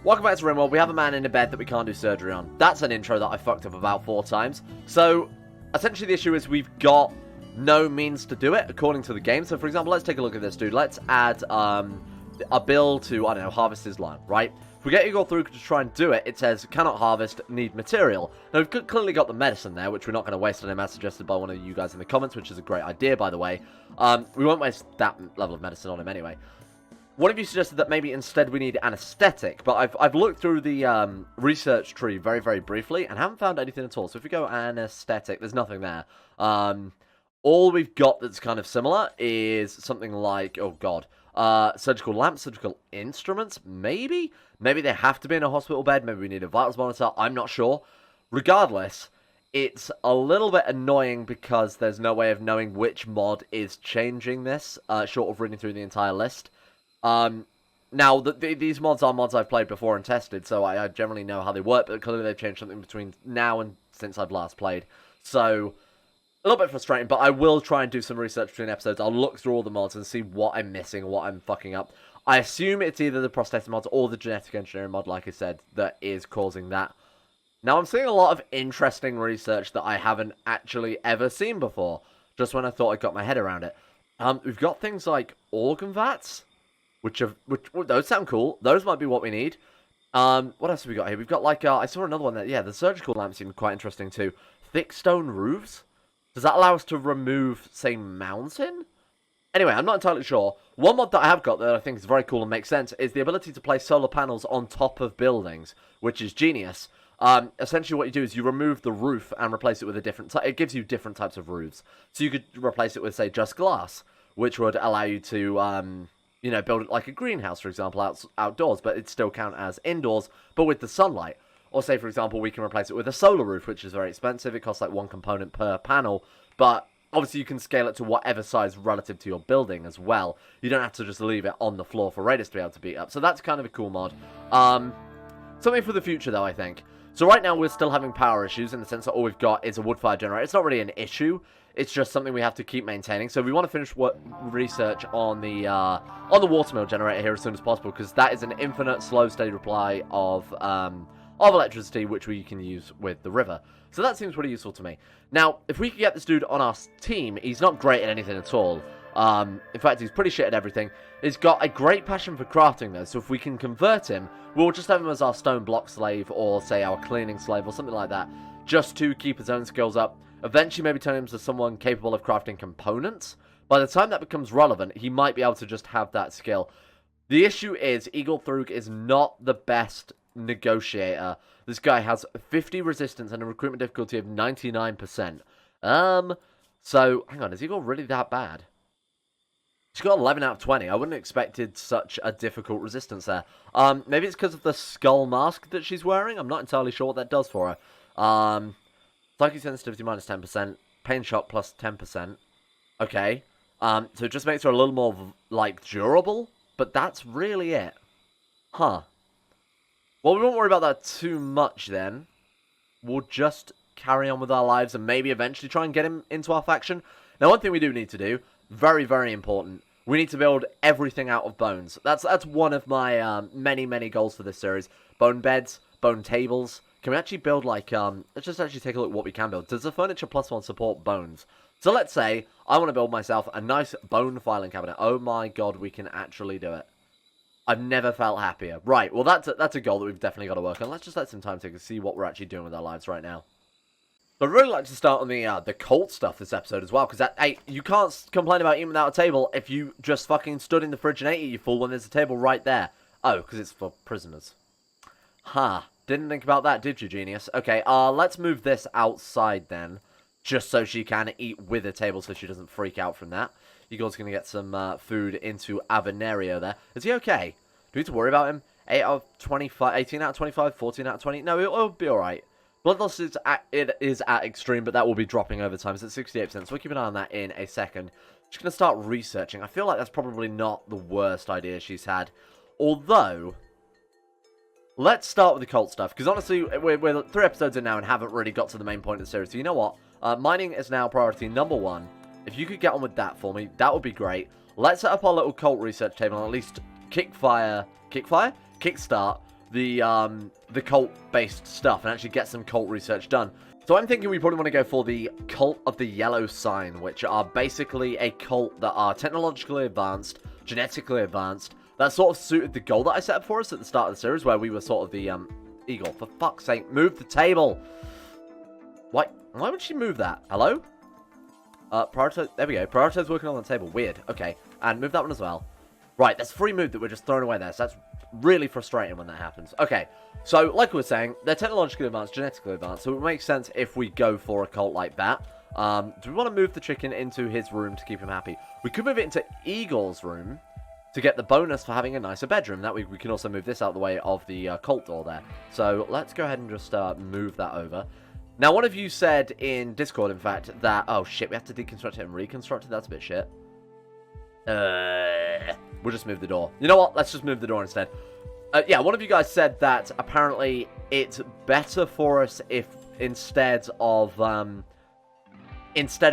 Welcome back to Rimworld. We have a man in a bed that we can't do surgery on. That's an intro that I fucked up about 4 times. So, essentially the issue is we've got no means to do it according to the game. So, for example, let's take a look at this dude. Let's add a bill to, I don't know, harvest his land, right? If we get Igor through to try and do it, it says, cannot harvest, need material. Now, we've clearly got the medicine there, which we're not going to waste on him, as suggested by one of you guys in the comments, which is a great idea, by the way. We won't waste that level of medicine on him anyway. One of you suggested that maybe instead we need anesthetic, but I've looked through the research tree very, very briefly and haven't found anything at all. So if we go anesthetic, there's nothing there. All we've got that's kind of similar is something like, oh god, surgical lamps, surgical instruments, maybe? Maybe they have to be in a hospital bed, maybe we need a vitals monitor, I'm not sure. Regardless, it's a little bit annoying because there's no way of knowing which mod is changing this, short of reading through the entire list. Now, these mods are mods I've played before and tested, so I generally know how they work, but clearly they've changed something between now and since I've last played. So, a little bit frustrating, but I will try and do some research between episodes. I'll look through all the mods and see what I'm missing, what I'm fucking up. I assume it's either the prosthetic mods or the genetic engineering mod, like I said, that is causing that. Now, I'm seeing a lot of interesting research that I haven't actually ever seen before, just when I thought I got my head around it. We've got things like organ vats, which those sound cool. Those might be what we need. What else have we got here? We've got, like, I saw another one that, yeah, the surgical lamp seemed quite interesting too. Thick stone roofs? Does that allow us to remove, say, mountain? Anyway, I'm not entirely sure. One mod that I have got that I think is very cool and makes sense is the ability to place solar panels on top of buildings, which is genius. Essentially what you do is you remove the roof and replace it with a different type. It gives you different types of roofs. So you could replace it with, say, just glass, which would allow you to, you know, build it like a greenhouse, for example, outdoors, but it'd still count as indoors, but with the sunlight. Or say, for example, we can replace it with a solar roof, which is very expensive. It costs like 1 component per panel, but obviously you can scale it to whatever size relative to your building as well. You don't have to just leave it on the floor for raiders to be able to beat up. So that's kind of a cool mod. Something for the future, though, I think. So right now we're still having power issues in the sense that all we've got is a wood fire generator. It's not really an issue. It's just something we have to keep maintaining. So we want to finish research on the watermill generator here as soon as possible, because that is an infinite, slow, steady reply of electricity, which we can use with the river. So that seems pretty useful to me. Now, if we could get this dude on our team, he's not great at anything at all. In fact, he's pretty shit at everything. He's got a great passion for crafting, though, so if we can convert him, we'll just have him as our stone block slave, or, say, our cleaning slave, or something like that, just to keep his own skills up. Eventually, maybe turn him into someone capable of crafting components. By the time that becomes relevant, he might be able to just have that skill. The issue is, Igor Thrug is not the best negotiator. This guy has 50 resistance and a recruitment difficulty of 99%. So, hang on, is Igor really that bad? She's got 11 out of 20. I wouldn't have expected such a difficult resistance there. Maybe it's because of the skull mask that she's wearing. I'm not entirely sure what that does for her. Psychic sensitivity minus 10%. Pain shock plus 10%. Okay. So it just makes her a little more, like, durable. But that's really it. Huh. Well, we won't worry about that too much then. We'll just carry on with our lives and maybe eventually try and get him into our faction. Now, one thing we do need to do, very, very important, we need to build everything out of bones. That's one of my many, many goals for this series. Bone beds, bone tables. Can we actually build, like, let's just actually take a look at what we can build. Does the furniture +1 support bones? So let's say I want to build myself a nice bone filing cabinet. Oh my god, we can actually do it. I've never felt happier. Right, well, that's a goal that we've definitely got to work on. Let's just let some time take to see what we're actually doing with our lives right now. But I'd really like to start on the cult stuff this episode as well, because, hey, you can't complain about eating without a table if you just fucking stood in the fridge and ate it, you fool, when there's a table right there. Oh, because it's for prisoners. Huh. Didn't think about that, did you, genius? Okay, let's move this outside then, just so she can eat with a table so she doesn't freak out from that. Igor's going to get some food into Avenario there. Is he okay? Do we need to worry about him? 8 out of 25, 18 out of 25, 14 out of 20? No, it'll be alright. Blood loss is at extreme, but that will be dropping over time. It's at 68%, so we'll keep an eye on that in a second. She's going to start researching. I feel like that's probably not the worst idea she's had. Although, let's start with the cult stuff, because honestly, we're 3 episodes in now and haven't really got to the main point of the series. So you know what? Mining is now priority number 1. If you could get on with that for me, that would be great. Let's set up our little cult research table and at least kickstart the cult-based stuff and actually get some cult research done. So I'm thinking we probably want to go for the Cult of the Yellow Sign, which are basically a cult that are technologically advanced, genetically advanced, that sort of suited the goal that I set up for us at the start of the series, where we were sort of the, Igor, for fuck's sake, move the table! Why would she move that? Hello? Prioritize, there we go, prioritize working on the table, weird, okay, and move that one as well. Right, that's free move that we're just throwing away there, so that's really frustrating when that happens. Okay, so like we were saying, they're technologically advanced, genetically advanced, so it would make sense if we go for a cult like that. Do we want to move the chicken into his room to keep him happy? We could move it into Igor's room to get the bonus for having a nicer bedroom. That way we can also move this out of the way of the cult door there. So let's go ahead and just move that over. Now, one of you said in Discord, in fact, that... Oh, shit, we have to deconstruct it and reconstruct it? That's a bit shit. We'll just move the door. You know what? Let's just move the door instead. Yeah, one of you guys said that apparently it's better for us if instead of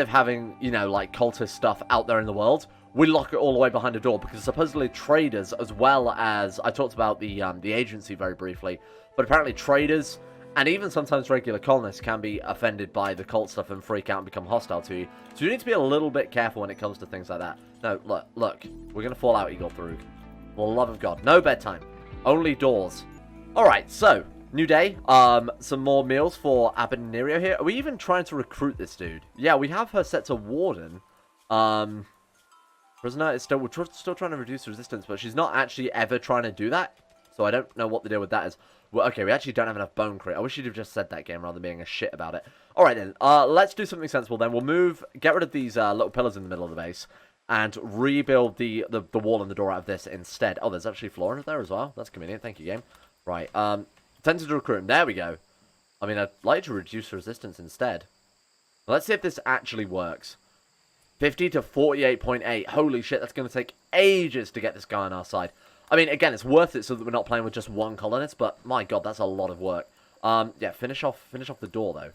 having, you know, like cultist stuff out there in the world, we lock it all the way behind a door, because supposedly traders, as well as I talked about the agency very briefly, but apparently traders and even sometimes regular colonists can be offended by the cult stuff and freak out and become hostile to you. So you need to be a little bit careful when it comes to things like that. No, look, we're gonna fall out, Igor Thrug. For the love of God, no bedtime, only doors. All right, so new day. Some more meals for Abenirio here. Are we even trying to recruit this dude? Yeah, we have her set to warden. Prisoner is still, we're still trying to reduce resistance, but she's not actually ever trying to do that. So I don't know what the deal with that is. Well, okay, we actually don't have enough bone crate. I wish you'd have just said that game rather than being a shit about it. Alright then, let's do something sensible then. We'll get rid of these little pillars in the middle of the base, and rebuild the wall and the door out of this instead. Oh, there's actually floor under there as well. That's convenient, thank you, game. Right, attempted to recruit him. There we go. I mean, I'd like to reduce resistance instead. Let's see if this actually works. 50 to 48.8. Holy shit, that's going to take ages to get this guy on our side. I mean, again, it's worth it so that we're not playing with just one colonist, but my god, that's a lot of work. Yeah, finish off the door, though.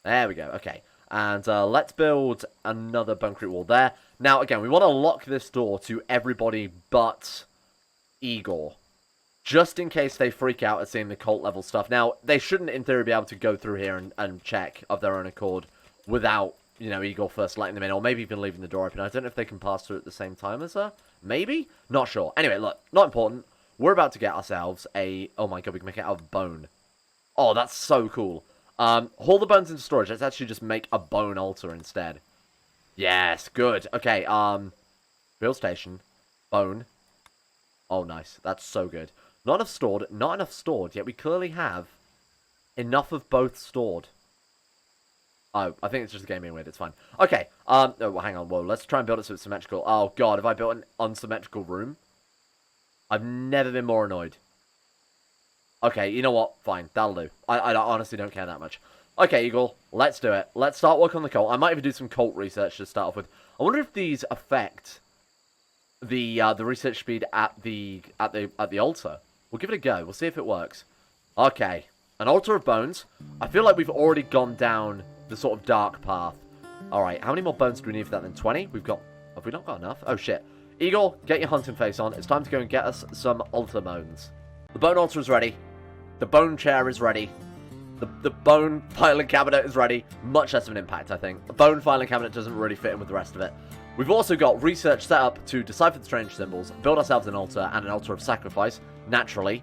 There we go, okay. And let's build another bunkering wall there. Now, again, we want to lock this door to everybody but Igor, just in case they freak out at seeing the cult level stuff. Now, they shouldn't, in theory, be able to go through here and check of their own accord without, you know, Igor first letting them in, or maybe even leaving the door open. I don't know if they can pass through at the same time as her. Maybe? Not sure. Anyway, look, not important. We're about to get ourselves a... Oh my god, we can make it out of bone. Oh, that's so cool. Haul the bones into storage. Let's actually just make a bone altar instead. Yes, good. Okay, build station. Bone. Oh, nice. That's so good. Not enough stored, yet we clearly have enough of both stored. Oh, I think it's just a game being weird. It's fine. Okay. Oh, well, hang on. Whoa. Let's try and build it so it's symmetrical. Oh, God. Have I built an unsymmetrical room? I've never been more annoyed. Okay. You know what? Fine. That'll do. I honestly don't care that much. Okay, Igor. Let's do it. Let's start working on the cult. I might even do some cult research to start off with. I wonder if these affect the research speed at the altar. We'll give it a go. We'll see if it works. Okay. An altar of bones. I feel like we've already gone down the sort of dark path. Alright, how many more bones do we need for that then? 20? Have we not got enough? Oh shit. Igor, get your hunting face on. It's time to go and get us some altar bones. The bone altar is ready. The bone chair is ready. The bone filing cabinet is ready. Much less of an impact, I think. The bone filing cabinet doesn't really fit in with the rest of it. We've also got research set up to decipher the strange symbols, build ourselves an altar and an altar of sacrifice, naturally.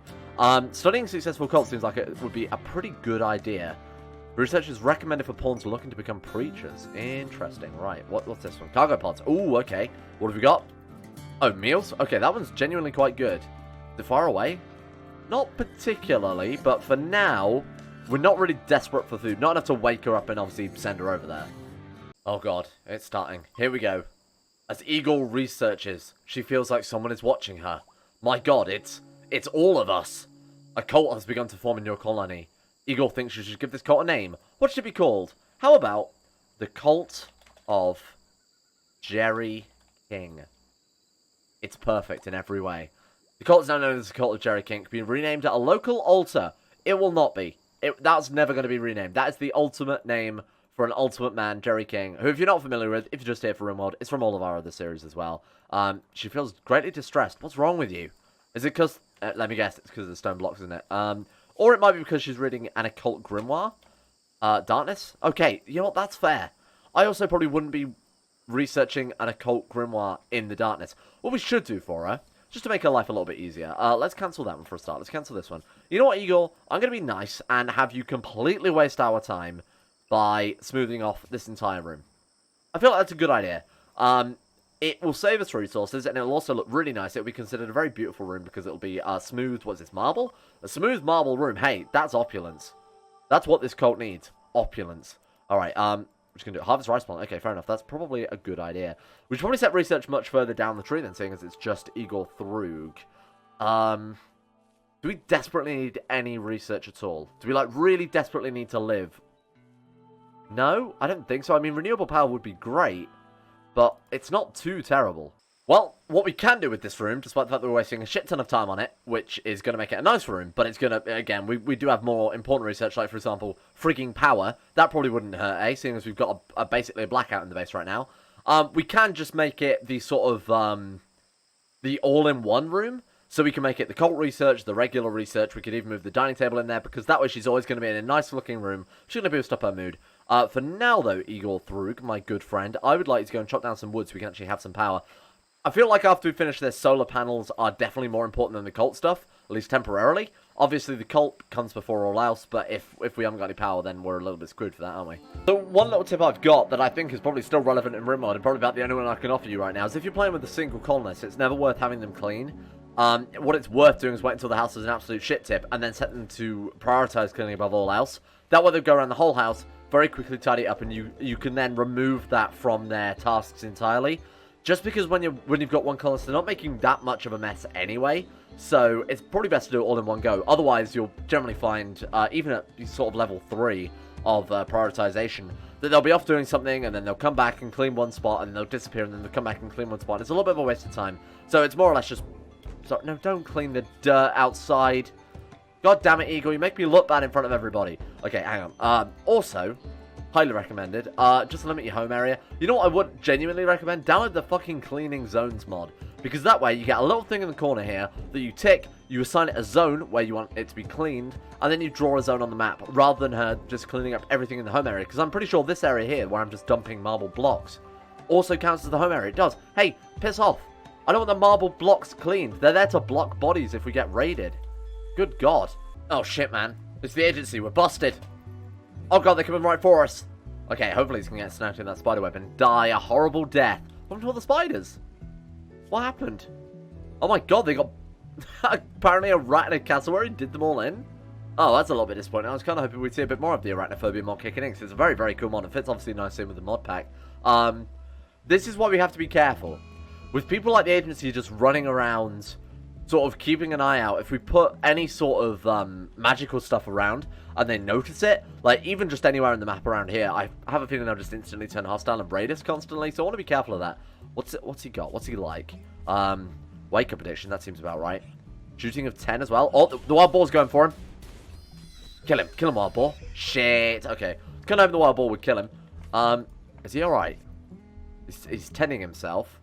Studying successful cults seems like it would be a pretty good idea. Research is recommended for pawns looking to become preachers. Interesting. Right. What's this one? Cargo pods. Ooh, okay. What have we got? Oh, meals? Okay, that one's genuinely quite good. Is it far away? Not particularly, but for now, we're not really desperate for food. Not enough to wake her up and obviously send her over there. Oh god, it's starting. Here we go. As Igor researches, she feels like someone is watching her. My god, it's all of us. A cult has begun to form in your colony. Igor thinks you should give this cult a name. What should it be called? How about the Cult of Jerry King? It's perfect in every way. The cult is now known as the Cult of Jerry King. It can be renamed at a local altar. It will not be. That's never going to be renamed. That is the ultimate name for an ultimate man, Jerry King, who, if you're not familiar with, if you're just here for Rimworld, it's from all of our other series as well. She feels greatly distressed. What's wrong with you? Is it because Let me guess, it's because of the stone blocks, isn't it? Or it might be because she's reading an occult grimoire. Darkness? Okay, you know what, that's fair. I also probably wouldn't be researching an occult grimoire in the darkness. What we should do for her, just to make her life a little bit easier, let's cancel that one for a start. Let's cancel this one. You know what, Igor? I'm going to be nice and have you completely waste our time by smoothing off this entire room. I feel like that's a good idea. It will save us resources, and it'll also look really nice. It'll be considered a very beautiful room because it'll be smooth, what's this, marble? A smooth marble room. Hey, that's opulence. That's what this cult needs. Opulence. Alright, we're just going to do Harvest Rice Plant. Okay, fair enough. That's probably a good idea. We should probably set research much further down the tree then, seeing as it's just Igor Thrug. Do we desperately need any research at all? Do we, like, really desperately need to live? No, I don't think so. I mean, renewable power would be great, but it's not too terrible. Well, what we can do with this room, despite the fact that we're wasting a shit ton of time on it, which is going to make it a nice room, but it's going to, again, we do have more important research, like, for example, frigging power. That probably wouldn't hurt, eh, seeing as we've got basically a blackout in the base right now. We can just make it the sort of, the all-in-one room. So we can make it the cult research, the regular research. We could even move the dining table in there, because that way she's always going to be in a nice-looking room. She's going to boost up her mood. For now, though, Igor Thrug, my good friend, I would like you to go and chop down some wood so we can actually have some power. I feel like after we finish this, solar panels are definitely more important than the cult stuff, at least temporarily. Obviously, the cult comes before all else, but if we haven't got any power, then we're a little bit screwed for that, aren't we? So one little tip I've got that I think is probably still relevant in Rimworld, and probably about the only one I can offer you right now, is if you're playing with a single colonist, it's never worth having them clean. What it's worth doing is wait until the house is an absolute shit tip, and then set them to prioritize cleaning above all else. That way they'll go around the whole house, very quickly tidy it up, and you can then remove that from their tasks entirely. Just because when you've got one colonist, they're not making that much of a mess anyway, so it's probably best to do it all in one go. Otherwise, you'll generally find, even at sort of level 3 of prioritization, that they'll be off doing something, and then they'll come back and clean one spot, and they'll disappear, and then they'll come back and clean one spot. It's a little bit of a waste of time. So it's more or less just... So, no, don't clean the dirt outside. God damn it, Igor, you make me look bad in front of everybody. Okay, hang on. Also... highly recommended. Just limit your home area. You know what I would genuinely recommend? Download the fucking cleaning zones mod. Because that way you get a little thing in the corner here that you tick, you assign it a zone where you want it to be cleaned, and then you draw a zone on the map, rather than her just cleaning up everything in the home area. Because I'm pretty sure this area here, where I'm just dumping marble blocks, also counts as the home area. It does. Hey, piss off. I don't want the marble blocks cleaned. They're there to block bodies if we get raided. Good God. Oh shit, man. It's the agency. We're busted. Oh god, they're coming right for us. Okay, hopefully he's going to get snapped in that spider web and die a horrible death. What happened to all the spiders? What happened? Oh my god, they got apparently a rat in a cassowary did them all in. Oh, that's a little bit disappointing. I was kind of hoping we'd see a bit more of the arachnophobia mod kicking in, because it's a very, very cool mod. It fits obviously nicely in with the mod pack. This is why we have to be careful. With people like the agency just running around, sort of keeping an eye out, if we put any sort of magical stuff around and they notice it, like even just anywhere in the map around here, I have a feeling they'll just instantly turn hostile and raid us constantly, so I want to be careful of that. What's he got? What's he like? Wake up addiction, that seems about right. Shooting of 10 as well. Oh, the wild boar's going for him. Kill him, wild boar. Shit, okay. Couldn't hope the wild boar would kill him. Is he alright? He's tending himself.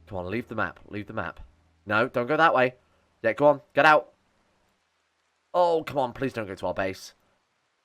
Come on, leave the map, leave the map. No, don't go that way. Yeah, go on, get out. Oh, come on, please don't go to our base.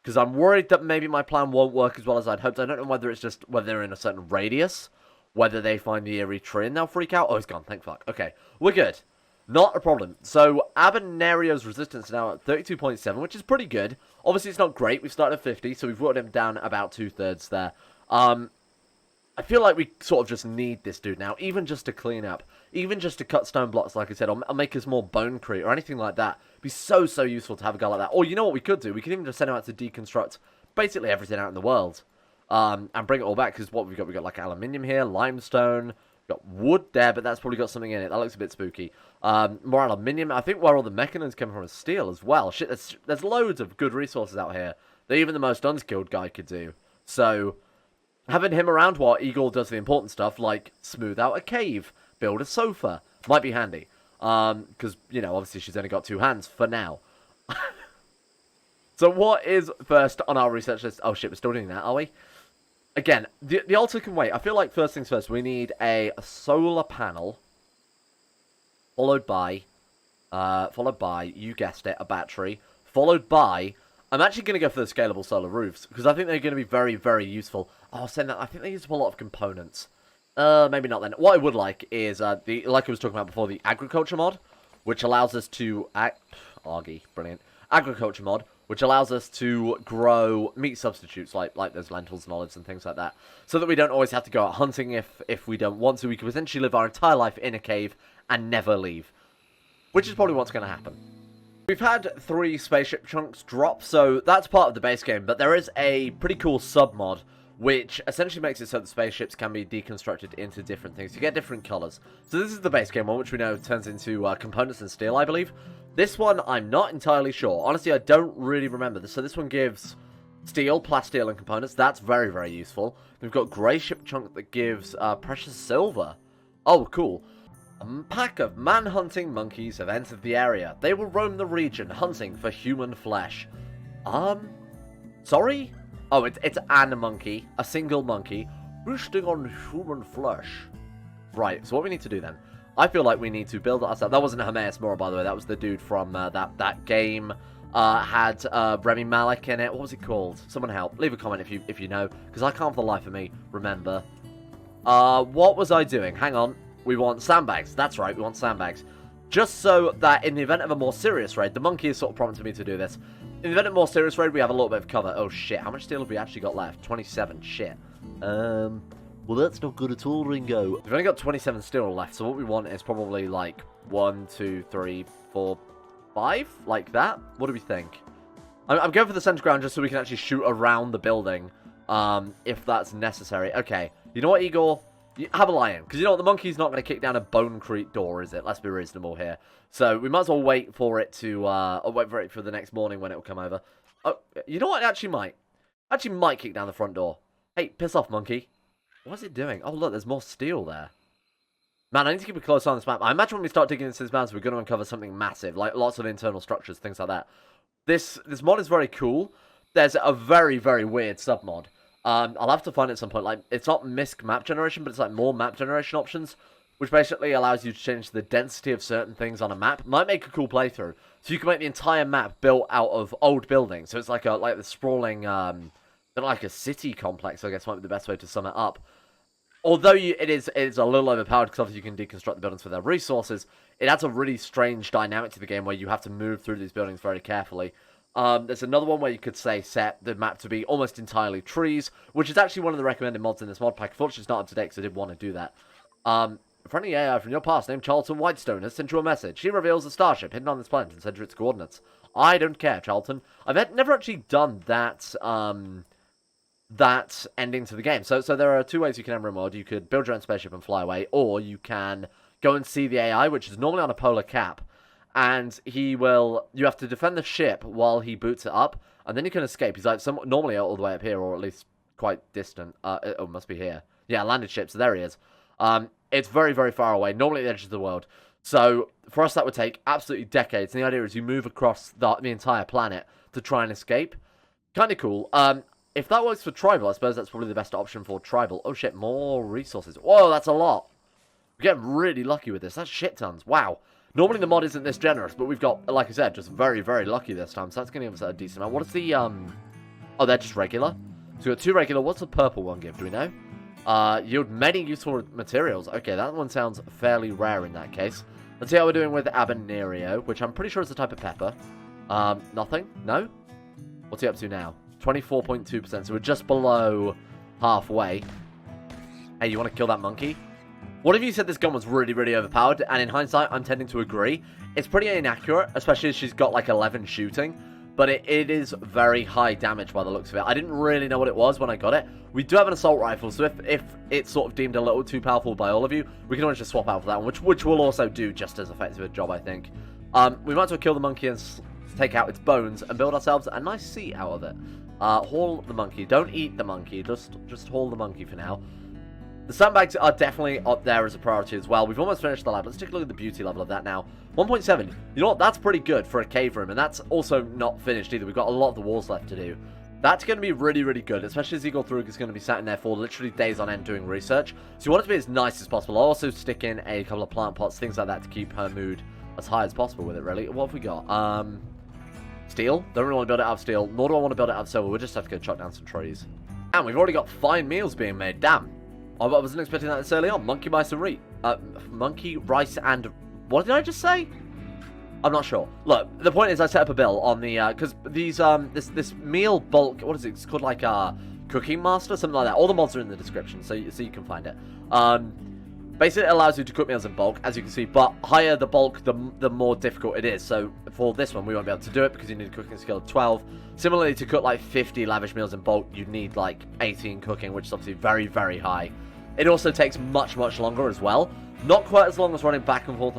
Because I'm worried that maybe my plan won't work as well as I'd hoped. I don't know whether it's just whether they're in a certain radius, whether they find the eerie tree and they'll freak out. Oh, he's gone, thank fuck. Okay, we're good. Not a problem. So, Abanario's resistance is now at 32.7, which is pretty good. Obviously, it's not great. We've started at 50, so we've brought him down about 2/3 there. I feel like we sort of just need this dude now, even just to clean up. Even just to cut stone blocks, like I said, or make us more bonecrete or anything like that. It'd be so, so useful to have a guy like that. Or you know what we could do? We could even just send him out to deconstruct basically everything out in the world. And bring it all back, because what we've got? We've got like aluminium here, limestone, we've got wood there, but that's probably got something in it. That looks a bit spooky. More aluminium. I think where all the mechanisms come from is steel as well. Shit, there's loads of good resources out here that even the most unskilled guy could do. So, having him around while Igor does the important stuff, like smooth out a cave, build a sofa, might be handy. Because, you know, obviously she's only got 2 hands for now. So what is first on our research list? Oh shit, we're still doing that, are we? Again, the altar can wait. I feel like first things first, we need a solar panel, followed by followed by, you guessed it, a battery, followed by, I'm actually going to go for the scalable solar roofs, because I think they're going to be very, very useful. Oh, saying that, I think they use up a lot of components. Maybe not then. What I would like is, like I was talking about before, the agriculture mod, which allows us to, brilliant, agriculture mod, which allows us to grow meat substitutes, like those lentils and olives and things like that, so that we don't always have to go out hunting if we don't want to. We can essentially live our entire life in a cave and never leave, which is probably what's going to happen. We've had 3 spaceship chunks drop, so that's part of the base game, but there is a pretty cool sub-mod, which essentially makes it so the spaceships can be deconstructed into different things. You get different colours. So this is the base game one, which we know turns into components and steel, I believe. This one, I'm not entirely sure. Honestly, I don't really remember this. So this one gives steel, plasteel, and components. That's very, very useful. We've got grey ship chunk that gives precious silver. Oh, cool. A pack of man-hunting monkeys have entered the area. They will roam the region, hunting for human flesh. Sorry? Oh, it's an monkey, a single monkey, roosting on human flesh. Right, so what we need to do then, I feel like we need to build ourselves. That wasn't Hermes Mora, by the way, that was the dude from that game, had Remy Malek in it. What was it called? Someone help, leave a comment if you know, because I can't for the life of me remember. What was I doing? Hang on, we want sandbags, that's right, we want sandbags. Just so that in the event of a more serious raid, the monkey has sort of prompted me to do this. In the event of a more serious raid, we have a little bit of cover. Oh shit, how much steel have we actually got left? 27, shit. Well that's not good at all, Ringo. We've only got 27 steel left, so what we want is probably like 1, 2, 3, 4, 5? Like that? What do we think? I'm going for the center ground just so we can actually shoot around the building, if that's necessary. Okay, you know what, Igor? Have a lie-in, because you know what, the monkey's not going to kick down a bonecrete door, is it? Let's be reasonable here. So we might as well wait for it to, wait for it for the next morning when it will come over. Oh, you know what, it actually might. Actually might kick down the front door. Hey, piss off, monkey. What's it doing? Oh, look, there's more steel there. Man, I need to keep a close eye on this map. I imagine when we start digging into this map, we're going to uncover something massive, like lots of internal structures, things like that. This mod is very cool. There's a very, very weird sub-mod. I'll have to find it at some point. Like, it's not MISC map generation, but it's like more map generation options, which basically allows you to change the density of certain things on a map. Might make a cool playthrough. So you can make the entire map built out of old buildings. So it's like the sprawling, like a city complex, I guess might be the best way to sum it up. Although it is a little overpowered, because obviously you can deconstruct the buildings for their resources, it adds a really strange dynamic to the game where you have to move through these buildings very carefully. There's another one where you could say set the map to be almost entirely trees, which is actually one of the recommended mods in this mod pack. Unfortunately, it's not up to date because I did want to do that. A friendly AI from your past named Charlton Whitestone has sent you a message. She reveals a starship hidden on this planet and sent you its coordinates. I don't care, Charlton. I've never actually done that, that ending to the game. So there are 2 ways you can end Rimworld. You could build your own spaceship and fly away, or you can go and see the AI, which is normally on a polar cap. And you have to defend the ship while he boots it up, and then you can escape. He's like normally all the way up here, or at least quite distant. It must be here. Yeah, landed ship, so there he is. It's very, very far away, normally at the edge of the world. So for us, that would take absolutely decades. And the idea is you move across the entire planet to try and escape. Kind of cool. If that works for tribal, I suppose that's probably the best option for tribal. Oh shit, more resources. Whoa, that's a lot. We're getting really lucky with this. That's shit tons. Wow. Normally the mod isn't this generous, but we've got, like I said, just very, very lucky this time. So that's going to give us a decent amount. What is the, oh, they're just regular. So we've got 2 regular. What's the purple one give? Do we know? Yield many useful materials. Okay, that one sounds fairly rare in that case. Let's see how we're doing with Habanero, which I'm pretty sure is the type of pepper. Nothing? No? What's he up to now? 24.2%, so we're just below halfway. Hey, you want to kill that monkey? One of you said this gun was really, really overpowered, and in hindsight, I'm tending to agree. It's pretty inaccurate, especially as she's got like 11 shooting, but it is very high damage by the looks of it. I didn't really know what it was when I got it. We do have an assault rifle, so if it's sort of deemed a little too powerful by all of you, we can always just swap out for that one, which will also do just as effective a job, I think. We might as well kill the monkey and take out its bones and build ourselves a nice seat out of it. Haul the monkey. Don't eat the monkey, just haul the monkey for now. The sandbags are definitely up there as a priority as well. We've almost finished the lab. Let's take a look at the beauty level of that now. 1.7. You know what? That's pretty good for a cave room, and that's also not finished either. We've got a lot of the walls left to do. That's going to be really, really good, especially as Igor is going to be sat in there for literally days on end doing research. So you want it to be as nice as possible. I'll also stick in a couple of plant pots, things like that, to keep her mood as high as possible with it, really. What have we got? Steel. Don't really want to build it out of steel, nor do I want to build it out of silver. We'll just have to go chop down some trees. And we've already got fine meals being made. Damn. I wasn't expecting that this early on. Monkey, rice, and wheat. Monkey, rice, and... What did I just say? I'm not sure. Look, the point is I set up a bill on the... Because these, this meal bulk... What is it? It's called, like, Cooking Master? Something like that. All the mods are in the description, so you can find it. Basically, it allows you to cook meals in bulk, as you can see. But higher the bulk, the more difficult it is. So, for this one, we won't be able to do it because you need a cooking skill of 12. Similarly, to cook, like, 50 lavish meals in bulk, you need, like, 18 cooking, which is obviously very, very high. It also takes much, much longer as well. Not quite as long as running back and forth,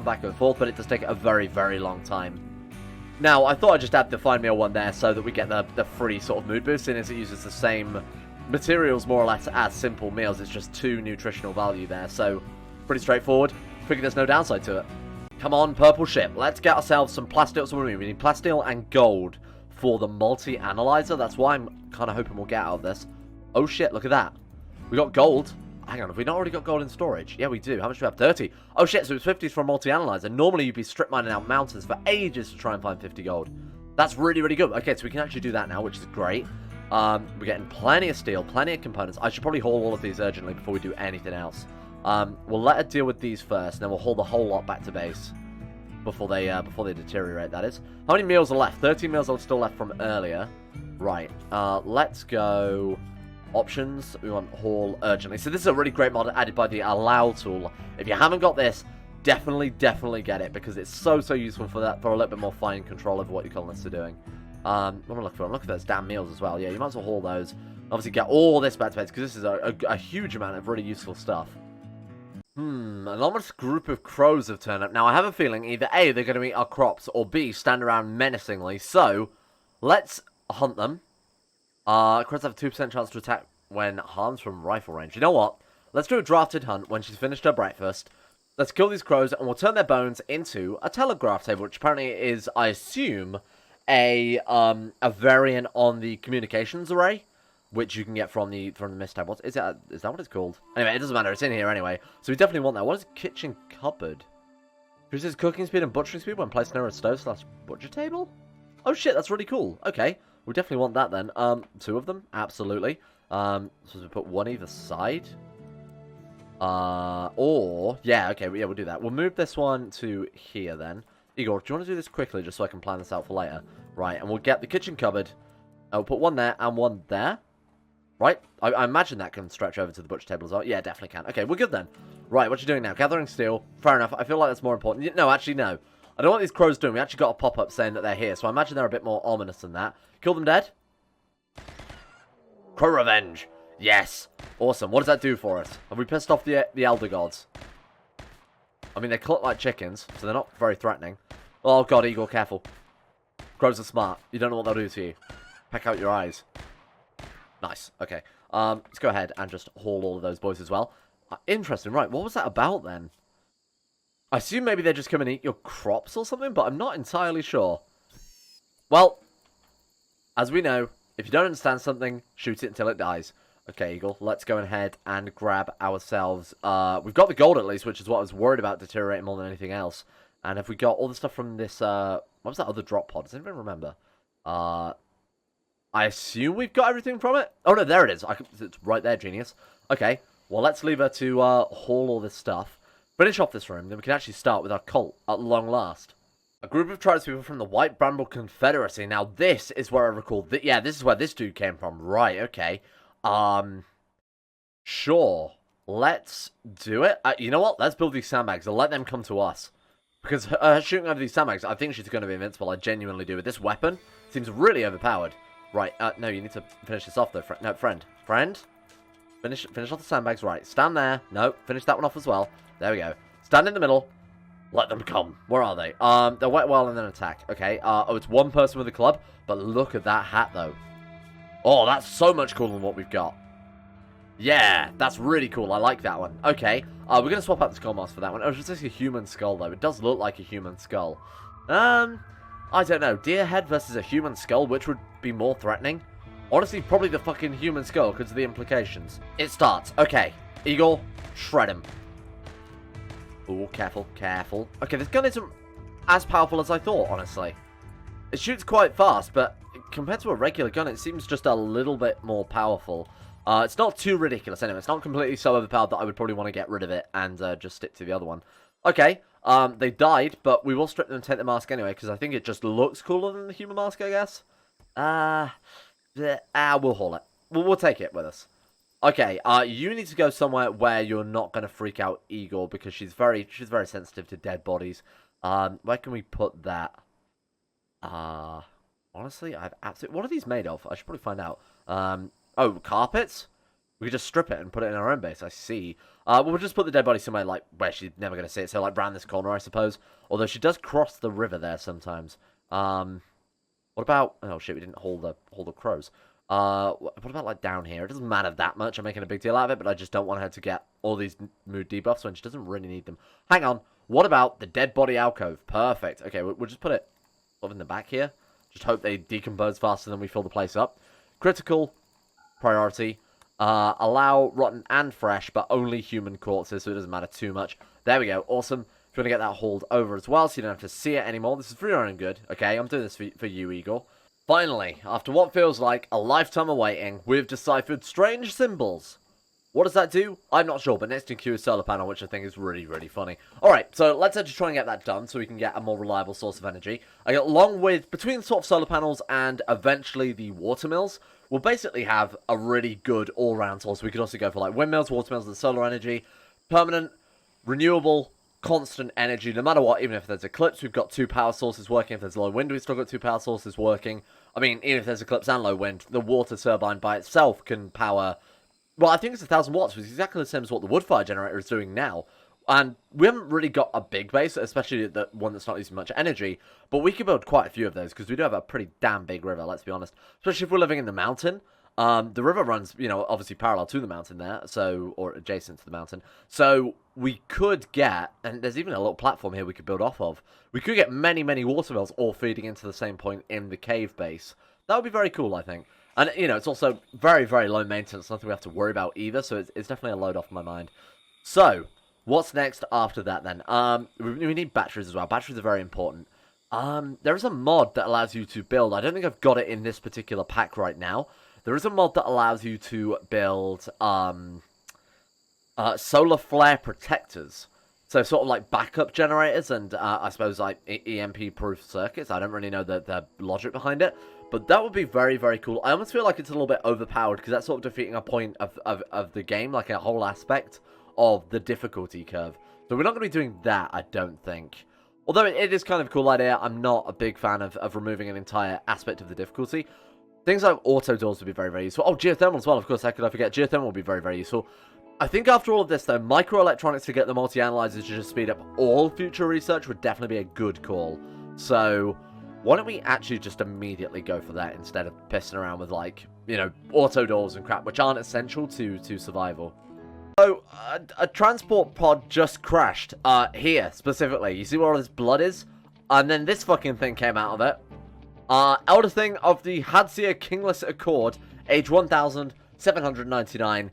but it does take a very, very long time. Now, I thought I'd just add the fine meal one there so that we get the free sort of mood boost, seeing as it uses the same materials, more or less, as simple meals. It's just 2 nutritional value there, so pretty straightforward. Figure there's no downside to it. Come on, purple ship. Let's get ourselves some plasteel. So we need plasteel and gold for the multi-analyzer. That's why I'm kind of hoping we'll get out of this. Oh, shit, look at that. We got gold. Hang on, have we not already got gold in storage? Yeah, we do. How much do we have? 30. Oh, shit, so it's 50 for a multi-analyzer. Normally, you'd be strip mining out mountains for ages to try and find 50 gold. That's really, really good. Okay, so we can actually do that now, which is great. We're getting plenty of steel, plenty of components. I should probably haul all of these urgently before we do anything else. We'll let her deal with these first, and then we'll haul the whole lot back to base before they deteriorate, that is. How many meals are left? 13 meals are still left from earlier. Right, let's go... Options, we want haul urgently. So this is a really great mod added by the allow tool. If you haven't got this, definitely get it, because it's so useful for that, for a little bit more fine control over what your colonists are doing. I'm gonna look for those damn meals as well. Yeah, you might as well haul those. Obviously get all this back to base, because this is a huge amount of really useful stuff. An enormous group of crows have turned up. Now I have a feeling either A, they're going to eat our crops, or B, stand around menacingly. So let's hunt them. Crows have a 2% chance to attack when harmed from rifle range. You know what? Let's do a drafted hunt when she's finished her breakfast. Let's kill these crows, and we'll turn their bones into a telegraph table, which apparently is, I assume, a variant on the communications array, which you can get from the mist tab. Is that what it's called? Anyway, it doesn't matter. It's in here anyway. So we definitely want that. What is kitchen cupboard? Increases cooking speed and butchering speed when placed near a stove / butcher table? Oh shit, that's really cool. Okay. We definitely want that then. 2 of them, absolutely. So we put one either side. Or yeah, okay, yeah, we'll do that. We'll move this one to here then. Igor, do you want to do this quickly just so I can plan this out for later? Right, and we'll get the kitchen cupboard. I'll put one there and one there. Right, I imagine that can stretch over to the butcher table as well. Yeah, definitely can. Okay, we're good then. Right, what you doing now? Gathering steel. Fair enough. I feel like that's more important. No, actually, no. I don't know what these crows doing. We actually got a pop-up saying that they're here, so I imagine they're a bit more ominous than that. Kill them dead. Crow revenge. Yes. Awesome. What does that do for us? Have we pissed off the elder gods? I mean, they cluck like chickens, so they're not very threatening. Oh, God, Igor, careful. Crows are smart. You don't know what they'll do to you. Peck out your eyes. Nice. Okay. Let's go ahead and just haul all of those boys as well. Interesting. Right, what was that about then? I assume maybe they just come and eat your crops or something, but I'm not entirely sure. Well, as we know, if you don't understand something, shoot it until it dies. Okay, Eagle, let's go ahead and grab ourselves... we've got the gold at least, which is what I was worried about deteriorating more than anything else. And have we got all the stuff from this... what was that other drop pod? Does anyone remember? I assume we've got everything from it? Oh, no, there it is. It's right there, genius. Okay, well, let's leave her to haul all this stuff. Finish off this room, then we can actually start with our cult at long last. A group of tribespeople from the White Bramble Confederacy. Now, this is where I recall... yeah, this is where this dude came from. Right, okay. Sure. Let's do it. You know what? Let's build these sandbags and let them come to us. Because shooting over these sandbags, I think she's going to be invincible. I genuinely do. With this weapon, seems really overpowered. Right, no, you need to finish this off, though. No, friend. Finish off the sandbags. Right, stand there. No, finish that one off as well. There we go. Stand in the middle. Let them come. Where are they? They're wet well and then attack. Okay. Oh, it's one person with a club. But look at that hat, though. Oh, that's so much cooler than what we've got. Yeah, that's really cool. I like that one. Okay. We're going to swap out the skull mask for that one. Oh, it's just a human skull, though. It does look like a human skull. I don't know. Deer head versus a human skull. Which would be more threatening? Honestly, probably the fucking human skull because of the implications. It starts. Okay. Igor, shred him. Oh, careful, careful. Okay, this gun isn't as powerful as I thought, honestly. It shoots quite fast, but compared to a regular gun, it seems just a little bit more powerful. It's not too ridiculous anyway. It's not completely so overpowered that I would probably want to get rid of it and just stick to the other one. Okay, they died, but we will strip them and take the mask anyway, because I think it just looks cooler than the human mask, I guess. We'll haul it. We'll take it with us. Okay, you need to go somewhere where you're not going to freak out Igor, because she's very sensitive to dead bodies. Where can we put that? Honestly, I've absolutely... What are these made of? I should probably find out. Oh, carpets? We could just strip it and put it in our own base, I see. We'll just put the dead body somewhere, like, where she's never going to see it. So, like, round this corner, I suppose. Although she does cross the river there sometimes. What about... Oh, shit, we didn't hold the crows. What about, like, down here? It doesn't matter that much. I'm making a big deal out of it, but I just don't want her to get all these mood debuffs when she doesn't really need them. Hang on. What about the dead body alcove? Perfect. Okay, we'll just put it sort of in the back here. Just hope they decompose faster than we fill the place up. Critical priority. Allow rotten and fresh, but only human corpses, so it doesn't matter too much. There we go. Awesome. If you want to get that hauled over as well, so you don't have to see it anymore. This is for your own good. Okay, I'm doing this for you, Igor. Finally, after what feels like a lifetime of waiting, we've deciphered strange symbols. What does that do? I'm not sure, but next to Q is solar panel, which I think is really, really funny. Alright, so let's actually try and get that done so we can get a more reliable source of energy. Along with, between sort of solar panels and eventually the water mills, we'll basically have a really good all-round source. We could also go for like windmills, water mills, and solar energy. Permanent, renewable, constant energy, no matter what. Even if there's eclipse, we've got 2 power sources working. If there's low wind, we've still got 2 power sources working. I mean, even if there's eclipse and low wind, the water turbine by itself can power... Well, I think it's 1,000 watts, which is exactly the same as what the wood fire generator is doing now. And we haven't really got a big base, especially the one that's not using much energy. But we can build quite a few of those, because we do have a pretty damn big river, let's be honest. Especially if we're living in the mountain. The river runs, you know, obviously parallel to the mountain there, so, or adjacent to the mountain. So we could get, and there's even a little platform here we could build off of. We could get many, many water mills all feeding into the same point in the cave base. That would be very cool, I think. And, you know, it's also very, very low maintenance. Nothing we have to worry about either. So it's definitely a load off my mind. So, what's next after that then? We need batteries as well. Batteries are very important. There is a mod that allows you to build. I don't think I've got it in this particular pack right now. There is a mod that allows you to build solar flare protectors. So sort of like backup generators and I suppose like EMP-proof circuits. I don't really know the logic behind it. But that would be very, very cool. I almost feel like it's a little bit overpowered because that's sort of defeating a point of the game, like a whole aspect of the difficulty curve. So we're not going to be doing that, I don't think. Although it is kind of a cool idea, I'm not a big fan of removing an entire aspect of the difficulty. Things like auto doors would be very, very useful. Oh, geothermal as well, of course, how could I forget? Geothermal would be very, very useful. I think after all of this, though, microelectronics to get the multi-analyzers to just speed up all future research would definitely be a good call. So... why don't we actually just immediately go for that instead of pissing around with, like, you know, auto doors and crap, which aren't essential to survival. So, a transport pod just crashed, here, specifically. You see where all this blood is? And then this fucking thing came out of it. Elder thing of the Hadsia Kingless Accord, age 1,799.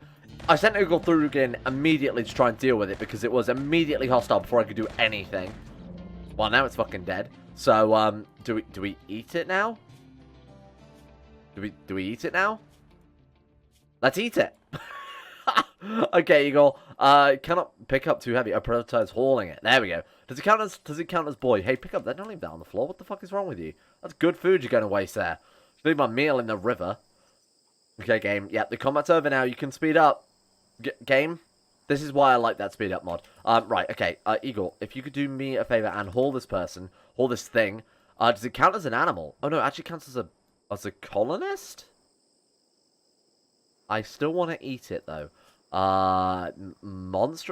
I sent Igor through again immediately to try and deal with it, because it was immediately hostile before I could do anything. Well, now it's fucking dead. So, do we eat it now? Do we eat it now? Let's eat it. Okay, Igor. Cannot pick up too heavy. A prototype's hauling it. There we go. Does it count as boy? Hey, pick up that. Don't leave that on the floor. What the fuck is wrong with you? That's good food you're going to waste there. Just leave my meal in the river. Okay, game. Yep, the combat's over now. You can speed up. Game. This is why I like that speed up mod. Right, okay. Igor, if you could do me a favor and haul this person, haul this thing. Does it count as an animal? Oh no, it actually counts as a colonist? I still want to eat it though.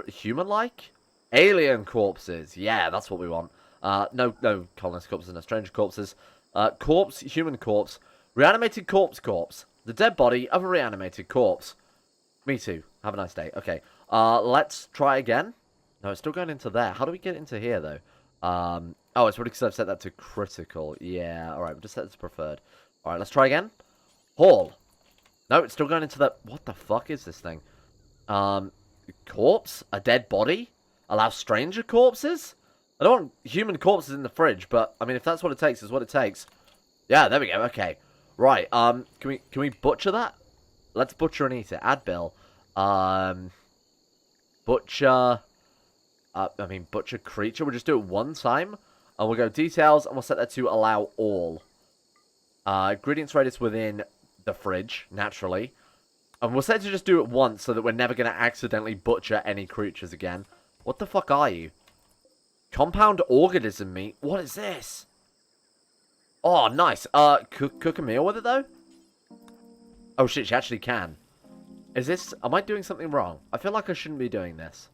Human-like? Alien corpses. Yeah, that's what we want. No colonist corpses, no stranger corpses. Corpse, human corpse. Reanimated corpse. The dead body of a reanimated corpse. Me too. Have a nice day. Okay. Let's try again. No, it's still going into there. How do we get into here, though? Oh, it's probably because I've set that to critical. Yeah, alright, we'll just set it to preferred. Alright, let's try again. Haul. No, it's still going into the... what the fuck is this thing? Corpse? A dead body? Allow stranger corpses? I don't want human corpses in the fridge, but, I mean, if that's what it takes, it's what it takes. Yeah, there we go, okay. Right, can we butcher that? Let's butcher and eat it. Add bill. Butcher... butcher creature. We'll just do it one time. And we'll go details, and we'll set that to allow all. Ingredients radius within the fridge, naturally. And we'll set it to just do it once, so that we're never going to accidentally butcher any creatures again. What the fuck are you? Compound organism meat? What is this? Oh, nice. Cook a meal with it, though? Oh, shit, she actually can. Is this... Am I doing something wrong? I feel like I shouldn't be doing this.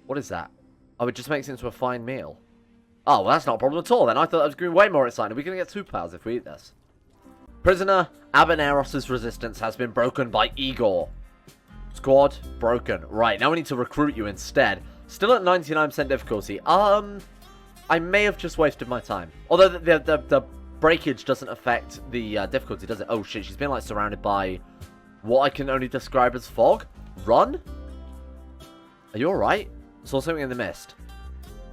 What is that? Oh, it just makes it into a fine meal. Oh, well, that's not a problem at all, then. I thought that was going to be way more exciting. We're going to get superpowers if we eat this. Prisoner Abaneros' resistance has been broken by Igor. Squad broken. Right, now we need to recruit you instead. Still at 99% difficulty. I may have just wasted my time. Although the breakage doesn't affect the difficulty, does it? Oh, shit, she's been, like, surrounded by what I can only describe as fog. Run? Are you alright? Saw something in the mist.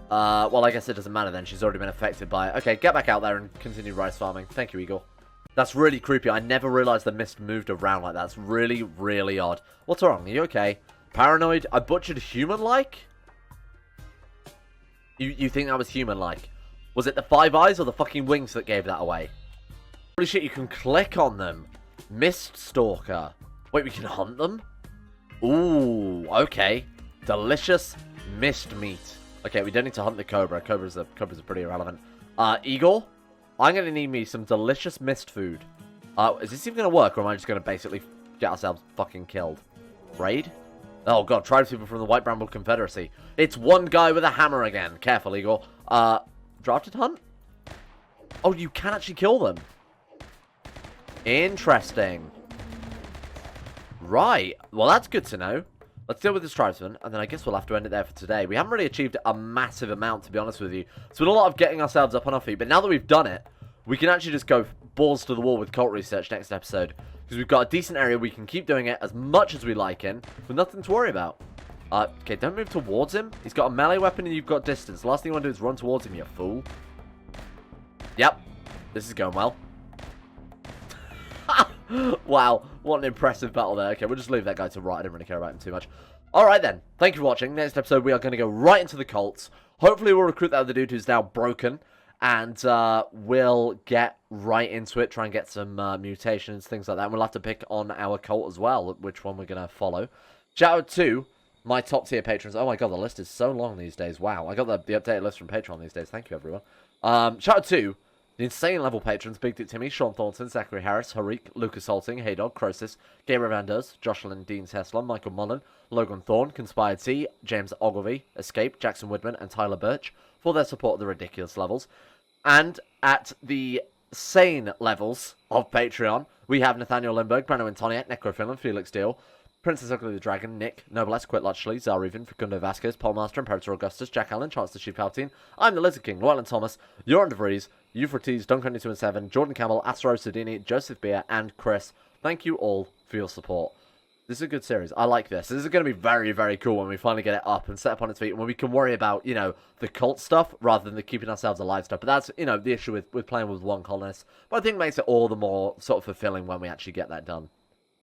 Well, I guess it doesn't matter then. She's already been affected by it. Okay, get back out there and continue rice farming. Thank you, Igor. That's really creepy. I never realized the mist moved around like that. That's really, really odd. What's wrong? Are you okay? Paranoid? I butchered human-like? You think that was human-like? Was it the 5 eyes or the fucking wings that gave that away? Holy shit, you can click on them. Mist Stalker. Wait, we can hunt them? Ooh, okay. Delicious mist meat. Okay, we don't need to hunt the cobra. Cobras are pretty irrelevant. Igor, I'm going to need me some delicious mist food. Is this even going to work, or am I just going to basically get ourselves fucking killed? Raid? Oh god, tribespeople from the White Bramble Confederacy. It's one guy with a hammer again. Careful, Igor. Drafted hunt? Oh, you can actually kill them. Interesting. Right. Well, that's good to know. Let's deal with this tribesman, and then I guess we'll have to end it there for today. We haven't really achieved a massive amount, to be honest with you. It's been a lot of getting ourselves up on our feet, but now that we've done it, we can actually just go balls to the wall with cult research next episode. Because we've got a decent area we can keep doing it as much as we like in, with nothing to worry about. Okay, don't move towards him. He's got a melee weapon and you've got distance. The last thing you want to do is run towards him, you fool. Yep. This is going well. Wow, what an impressive battle there. Okay, we'll just leave that guy to right. I don't really care about him too much. Alright then, thank you for watching. Next episode, we are going to go right into the cults. Hopefully we'll recruit that other dude who's now broken. And we'll get right into it, try and get some mutations, things like that. And we'll have to pick on our cult as well, which one we're going to follow. Shout out to my top tier patrons. Oh my god, the list is so long these days. Wow, I got the updated list from Patreon these days. Thank you, everyone. Shout out to the insane level patrons: Big Dick Timmy, Sean Thornton, Zachary Harris, Harik, Lucas Holting, Haydog, Croesus, Gabriel Vanders, Jocelyn Dean Tesla, Michael Mullen, Logan Thorne, Conspired T, James Ogilvy, Escape, Jackson Woodman, and Tyler Birch for their support at the ridiculous levels. And at the sane levels of Patreon, we have Nathaniel Lindbergh, Brandon Antoniak, Necrophilin, Felix Deal, Princess Ugly the Dragon, Nick, Noblesse, Quit Lutchley, Zarevin, Facundo Vasquez, Paul Master, Imperator Augustus, Jack Allen, Chance the Chief Palpatine, I'm the Lizard King, Llewellyn Thomas, Joran DeVries, Euphrates, Duncan 2 and 7, Jordan Campbell, Astro Sedini, Joseph Beer, and Chris. Thank you all for your support. This is a good series. I like this. This is going to be very, very cool when we finally get it up and set up on its feet, and when we can worry about, you know, the cult stuff rather than the keeping ourselves alive stuff. But that's, you know, the issue with playing with one colonist. But I think it makes it all the more sort of fulfilling when we actually get that done.